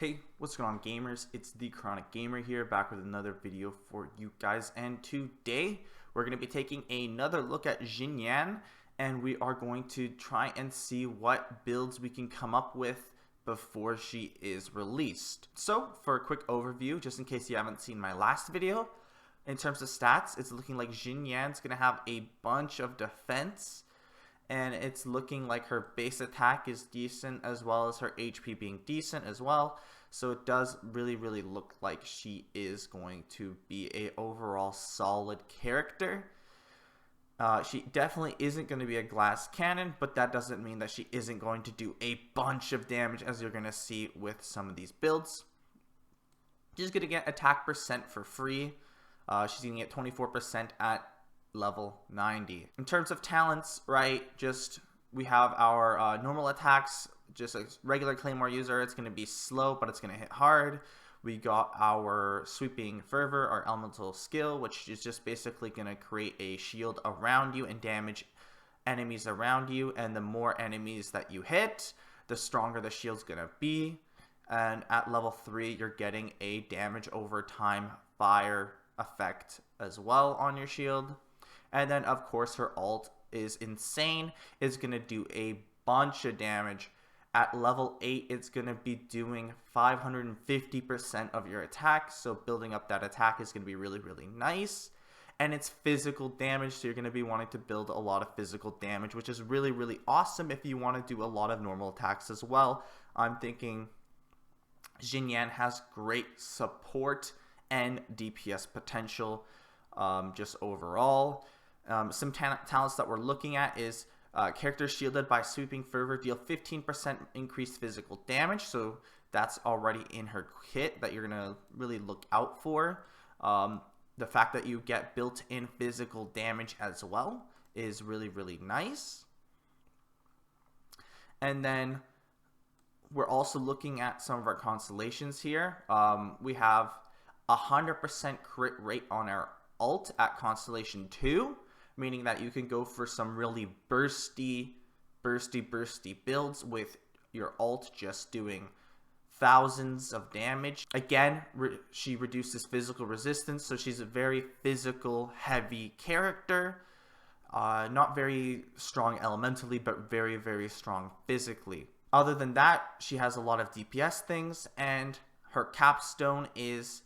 Hey, what's going on, gamers? It's the Chronic Gamer here, back with another video for you guys, and today we're going to be taking another look at Xinyan, and we are going to try and see what builds we can come up with before she is released. So, for a quick overview, just in case you haven't seen my last video, in terms of stats, it's looking like Xinyan's going to have a bunch of defense, and it's looking like her base attack is decent as well as her HP being decent as well. So it does really look like she is going to be a overall solid character. She definitely isn't going to be a glass cannon, but that doesn't mean that she isn't going to do a bunch of damage, as you're going to see with some of these builds. She's going to get attack percent for free. She's going to get 24% at level 90. In terms of talents, right, we have our normal attacks, just a regular claymore user. It's going to be slow, but it's going to hit hard. We got our sweeping fervor, our elemental skill, which is just basically going to create a shield around you and damage enemies around you, and the more enemies that you hit, the stronger the shield's going to be. And at level 3, you're getting a damage over time fire effect as well on your shield. And then, of course, her ult is insane. It's going to do a bunch of damage. At level 8, it's going to be doing 550% of your attack. So building up that attack is going to be really nice. And it's physical damage, so you're going to be wanting to build a lot of physical damage, which is really awesome if you want to do a lot of normal attacks as well. I'm thinking Xinyan has great support and DPS potential just overall. Some talents that we're looking at is characters shielded by sweeping fervor deal 15% increased physical damage. So that's already in her kit that you're going to really look out for. The fact that you get built-in physical damage as well is really nice. And then we're also looking at some of our constellations here. We have 100% crit rate on our ult at Constellation 2, meaning that you can go for some really bursty builds with your ult just doing thousands of damage. Again, she reduces physical resistance, so she's a very physical heavy character. Not very strong elementally, but very strong physically. Other than that, she has a lot of DPS things, and her capstone is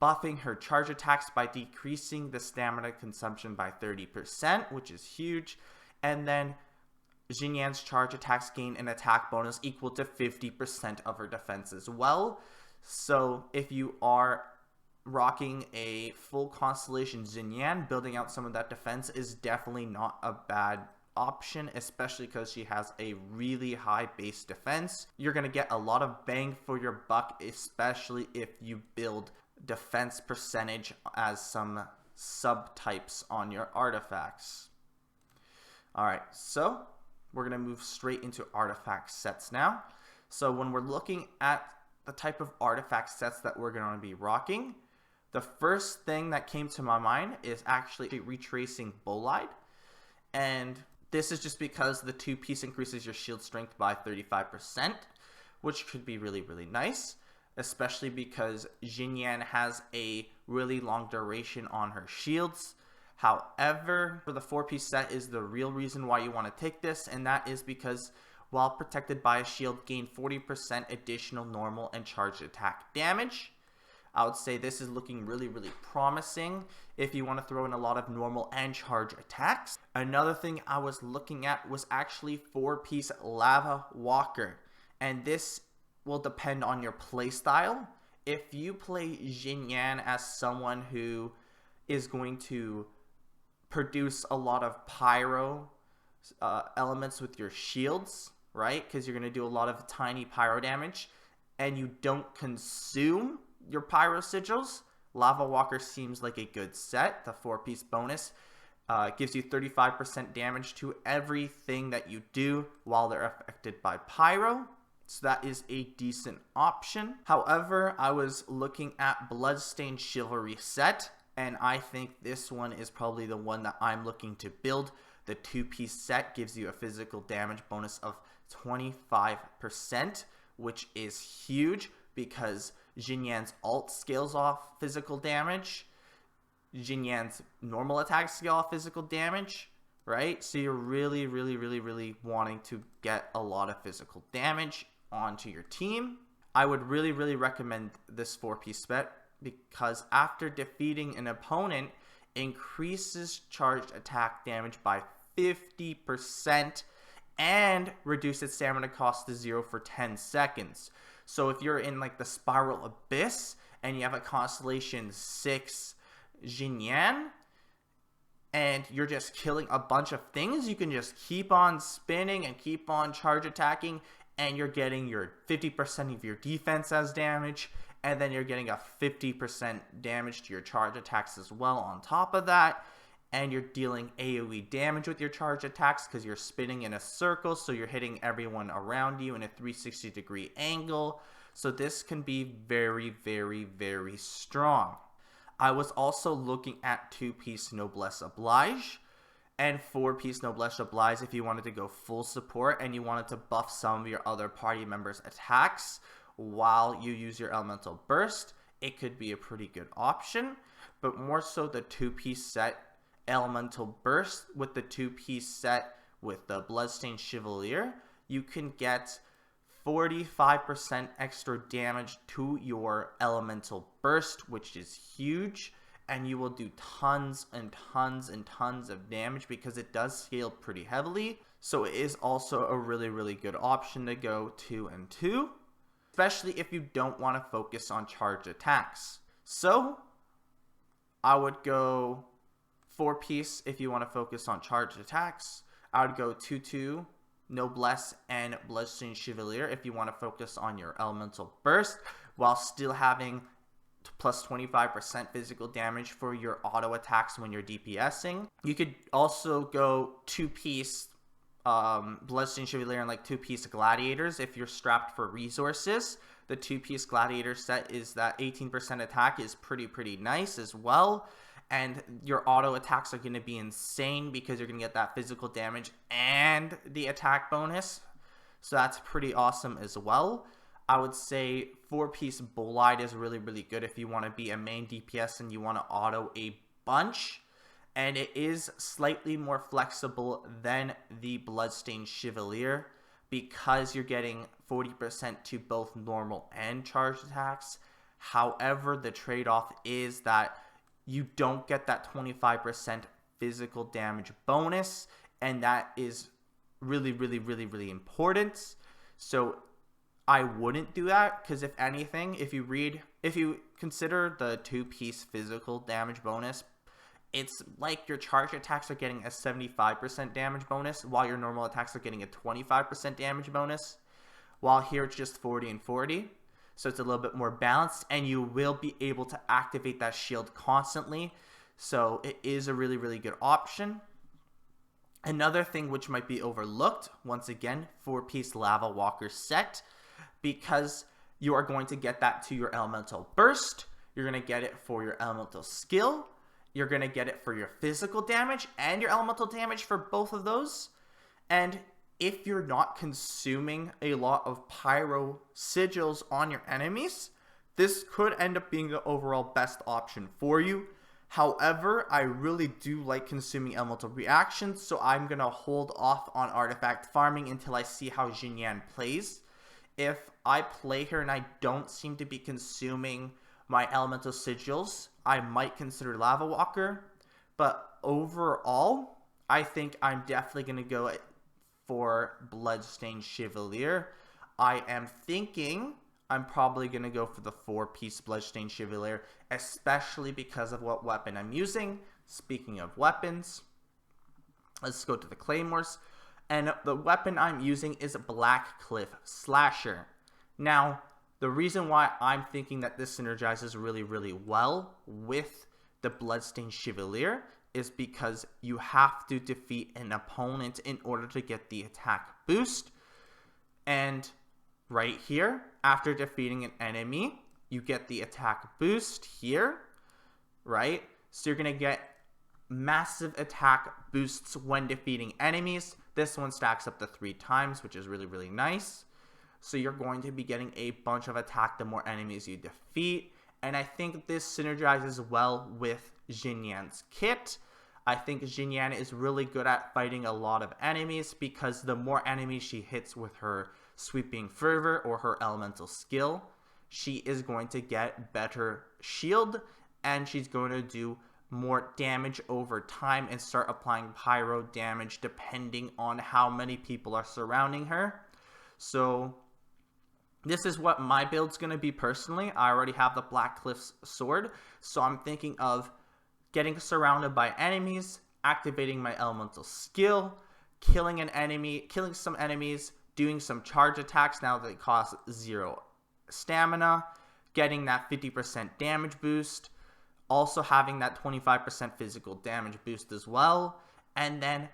buffing her charge attacks by decreasing the stamina consumption by 30%, which is huge. And then Xinyan's charge attacks gain an attack bonus equal to 50% of her defense as well. So if you are rocking a full Constellation Xinyan, building out some of that defense is definitely not a bad option, especially because she has a really high base defense. You're going to get a lot of bang for your buck, especially if you build defense percentage as some subtypes on your artifacts. Alright, so we're going to move straight into artifact sets now. So when we're looking at the type of artifact sets that we're going to be rocking, the first thing that came to my mind is actually retracing bolide. And this is just because the 2-piece increases your shield strength by 35%, which could be really nice, especially because Xinyan has a really long duration on her shields. However, for the 4-piece set is the real reason why you want to take this, and that is because while protected by a shield, gain 40% additional normal and charged attack damage. I would say this is looking really promising if you want to throw in a lot of normal and charge attacks. Another thing I was looking at was actually 4-piece Lava Walker, and this will depend on your playstyle. If you play Xinyan as someone who is going to produce a lot of pyro elements with your shields, right? Because you're going to do a lot of tiny pyro damage, and you don't consume your pyro sigils, Lava Walker seems like a good set. The 4-piece bonus gives you 35% damage to everything that you do while they're affected by pyro. So that is a decent option. However, I was looking at Bloodstained Chivalry set, and I think this one is probably the one that I'm looking to build. The 2-piece set gives you a physical damage bonus of 25%, which is huge because Xinyan's ult scales off physical damage. Xinyan's normal attack scale off physical damage, right? So you're really, really, really, really wanting to get a lot of physical damage onto your team. I would really, really recommend this 4-piece set because after defeating an opponent, increases charged attack damage by 50% and reduces stamina cost to 0 for 10 seconds. So if you're in like the Spiral Abyss and you have a Constellation 6 Xinyan and you're just killing a bunch of things, you can just keep on spinning and keep on charge attacking, and you're getting your 50% of your defense as damage, and then you're getting a 50% damage to your charge attacks as well on top of that. And you're dealing AoE damage with your charge attacks because you're spinning in a circle, so you're hitting everyone around you in a 360-degree angle. So this can be very, very, very strong. I was also looking at 2-piece Noblesse Oblige and 4-piece Noblesse Oblige if you wanted to go full support and you wanted to buff some of your other party members' attacks while you use your Elemental Burst. It could be a pretty good option, but more so the 2-piece set Elemental Burst with the 2-piece set with the Bloodstained Chevalier, you can get 45% extra damage to your Elemental Burst, which is huge, and you will do tons and tons and tons of damage because it does scale pretty heavily. So it is also a really, really good option to go 2 and 2, especially if you don't want to focus on charge attacks. So I would go 4-piece if you want to focus on charged attacks. I would go 2-2 Noblesse and Bloodstained Chevalier if you want to focus on your Elemental Burst while still having plus 25% physical damage for your auto attacks when you're DPSing. You could also go 2-piece Bloodstained Chevalier and like 2-piece Gladiators if you're strapped for resources. The 2-piece Gladiator set is that 18% attack is pretty nice as well. And your auto attacks are going to be insane because you're going to get that physical damage and the attack bonus. So that's pretty awesome as well. I would say 4-piece Bolide is really, really good if you want to be a main DPS and you want to auto a bunch. And it is slightly more flexible than the Bloodstained Chevalier because you're getting 40% to both normal and charged attacks. However, the trade-off is that you don't get that 25% physical damage bonus, and that is really, really, really, really important. So I wouldn't do that because if anything, if you consider the 2-piece physical damage bonus, it's like your charge attacks are getting a 75% damage bonus while your normal attacks are getting a 25% damage bonus, while here it's just 40 and 40. So it's a little bit more balanced, and you will be able to activate that shield constantly. So it is a really, really good option. Another thing which might be overlooked, once again, 4-piece Lava Walker set, because you are going to get that to your Elemental Burst. You're going to get it for your Elemental Skill. You're going to get it for your physical damage and your elemental damage for both of those. And if you're not consuming a lot of pyro sigils on your enemies, this could end up being the overall best option for you. However, I really do like consuming elemental reactions, so I'm going to hold off on artifact farming until I see how Xinyan plays. If I play her and I don't seem to be consuming my elemental sigils, I might consider Lava Walker. But overall, I think I'm definitely going to go for Bloodstained Chevalier. I am thinking I'm probably going to go for the 4-piece Bloodstained Chevalier, especially because of what weapon I'm using. Speaking of weapons, let's go to the Claymores. And the weapon I'm using is a Black Cliff Slasher. Now, the reason why I'm thinking that this synergizes really, really well with the Bloodstained Chevalier is because you have to defeat an opponent in order to get the attack boost. And right here, after defeating an enemy, you get the attack boost here, right? So you're going to get massive attack boosts when defeating enemies. This one stacks up to 3 times, which is really, really nice. So you're going to be getting a bunch of attack the more enemies you defeat. And I think this synergizes well with Xinyan's kit. I think Xinyan is really good at fighting a lot of enemies because the more enemies she hits with her Sweeping Fervor or her elemental skill, she is going to get better shield and she's going to do more damage over time and start applying pyro damage depending on how many people are surrounding her. So this is what my build's going to be personally. I already have the Black Cliff's sword, so I'm thinking of getting surrounded by enemies, activating my elemental skill, killing some enemies, doing some charge attacks now that they cost 0 stamina, getting that 50% damage boost, also having that 25% physical damage boost as well, and then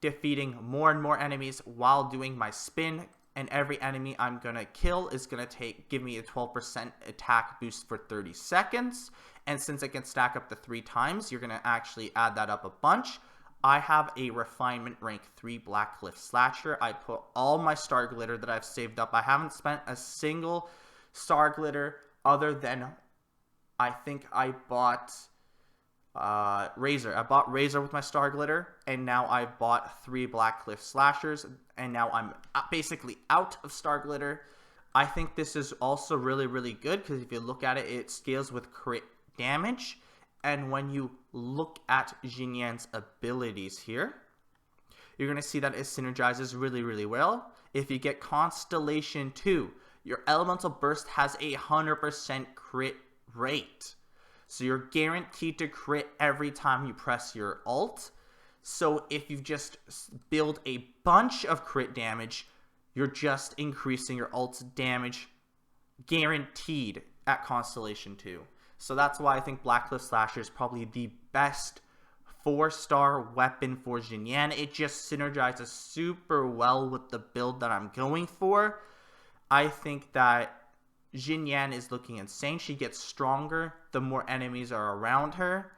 defeating more and more enemies while doing my spin. And every enemy I'm going to kill is going to give me a 12% attack boost for 30 seconds. And since I can stack up to 3 times, you're going to actually add that up a bunch. I have a refinement rank 3 Black Cliff Slasher. I put all my star glitter that I've saved up. I haven't spent a single star glitter other than I think I bought Razor. I bought Razor with my star glitter, and now I've bought 3 Black Cliff Slashers, and now I'm basically out of star glitter. I think this is also really, really good because if you look at it, it scales with crit damage. And when you look at Xinyan's abilities here, you're going to see that it synergizes really, really well. If you get Constellation 2, your elemental burst has a 100% crit rate. So you're guaranteed to crit every time you press your ult. So if you just build a bunch of crit damage, you're just increasing your ult's damage guaranteed at Constellation 2. So that's why I think Black Cliff Slasher is probably the best 4-star weapon for Xinyan. It just synergizes super well with the build that I'm going for. I think that Xinyan is looking insane. She gets stronger the more enemies are around her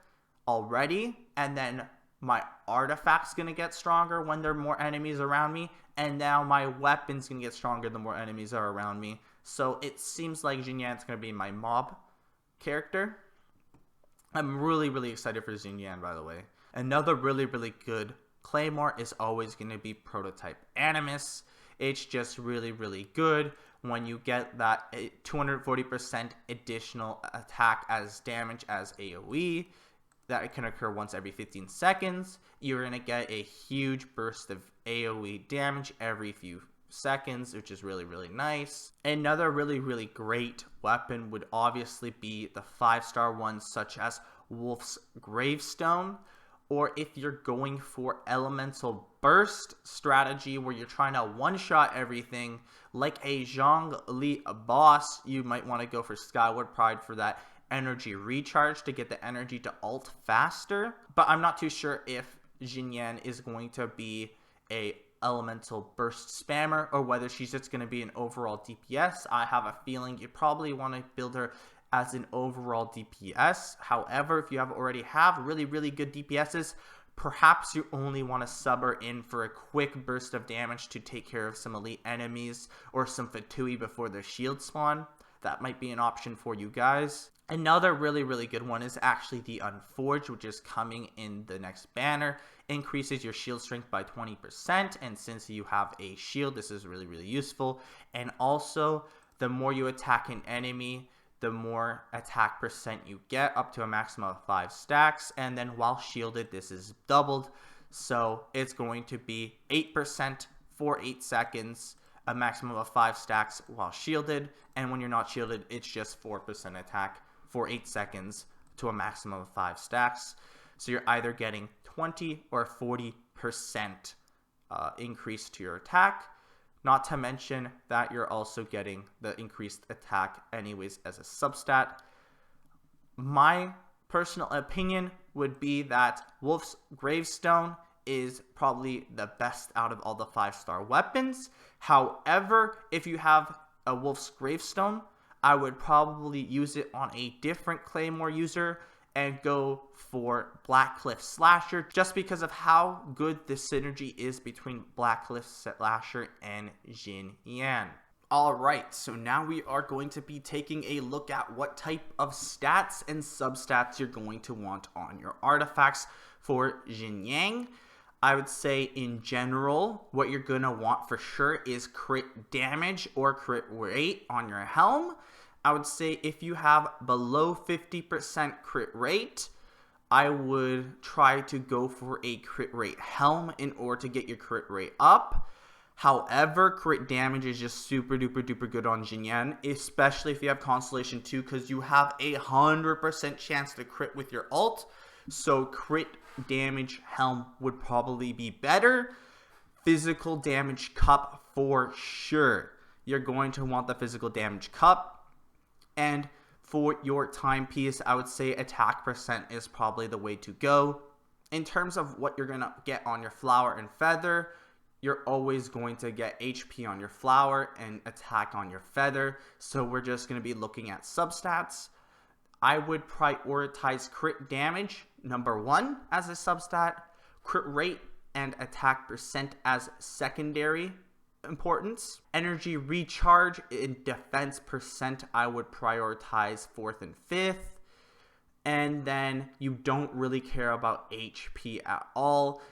already. And then my artifact's going to get stronger when there are more enemies around me. And now my weapon's going to get stronger the more enemies are around me. So it seems like Xinyan's going to be my mob character. I'm really, really excited for Xinyan, by the way. Another really, really good claymore is always going to be Prototype Animus. It's just really, really good when you get that 240% additional attack as damage as AoE. That can occur once every 15 seconds. You're going to get a huge burst of AoE damage every few seconds, which is really, really nice. Another really, really great weapon would obviously be the 5-star ones such as Wolf's Gravestone, or if you're going for elemental burst strategy where you're trying to one-shot everything like a Zhongli boss, you might want to go for Skyward Pride for that energy recharge to get the energy to ult faster. But I'm not too sure if Xinyan is going to be a elemental burst spammer or whether she's just going to be an overall DPS. I have a feeling you probably want to build her as an overall DPS. However, if you already have really, really good DPSs, perhaps you only want to sub her in for a quick burst of damage to take care of some elite enemies or some Fatui before their shield spawn. That might be an option for you guys. Another really, really good one is actually the Unforged, which is coming in the next banner. Increases your shield strength by 20%, and since you have a shield, this is really, really useful. And also, the more you attack an enemy, the more attack percent you get, up to a maximum of 5 stacks. And then while shielded, this is doubled. So it's going to be 8% for 8 seconds, a maximum of 5 stacks while shielded. And when you're not shielded, it's just 4% attack for 8 seconds to a maximum of 5 stacks. So you're either getting 20 or 40% increase to your attack. Not to mention that you're also getting the increased attack anyways as a substat. My personal opinion would be that Wolf's Gravestone is probably the best out of all the 5-star weapons. However, if you have a Wolf's Gravestone, I would probably use it on a different Claymore user and go for Black Cliff Slasher just because of how good the synergy is between Black Cliff Slasher and Xinyan. Alright, so now we are going to be taking a look at what type of stats and substats you're going to want on your artifacts for Xinyan. I would say in general, what you're going to want for sure is crit damage or crit rate on your helm. I would say if you have below 50% crit rate, I would try to go for a crit rate helm in order to get your crit rate up. However, crit damage is just super duper duper good on Xinyan, especially if you have Constellation 2, because you have 100% chance to crit with your ult. So crit damage helm would probably be better. Physical damage cup for sure. You're going to want the physical damage cup. And for your timepiece, I would say attack percent is probably the way to go. In terms of what you're going to get on your flower and feather, you're always going to get HP on your flower and attack on your feather. So we're just going to be looking at substats. I would prioritize crit damage, number 1 as a substat, crit rate and attack percent as secondary importance. Energy recharge and defense percent I would prioritize 4th and 5th. And then you don't really care about HP at all.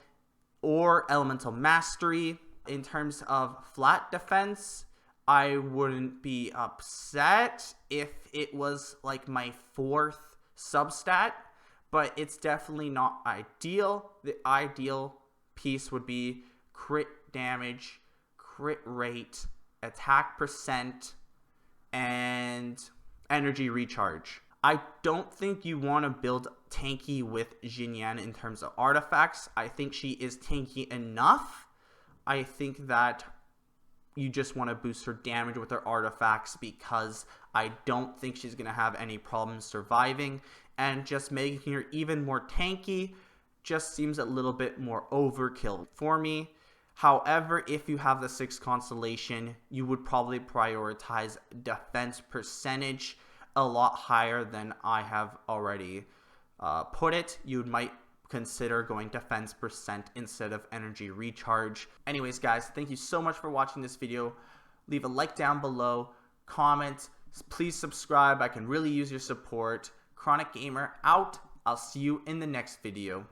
Or elemental mastery. In terms of flat defense, I wouldn't be upset if it was like my 4th substat, but it's definitely not ideal. The ideal piece would be crit damage, crit rate, attack percent, and energy recharge. I don't think you want to build tanky with Xinyan in terms of artifacts. I think she is tanky enough. I think that you just want to boost her damage with her artifacts because I don't think she's going to have any problems surviving. And just making her even more tanky just seems a little bit more overkill for me. However, if you have the 6th constellation, you would probably prioritize defense percentage a lot higher than I have already put it. You might consider going defense percent instead of energy recharge. Anyways, guys, thank you so much for watching this video. Leave a like down below, comment, please subscribe. I can really use your support. Chronic Gamer out. I'll see you in the next video.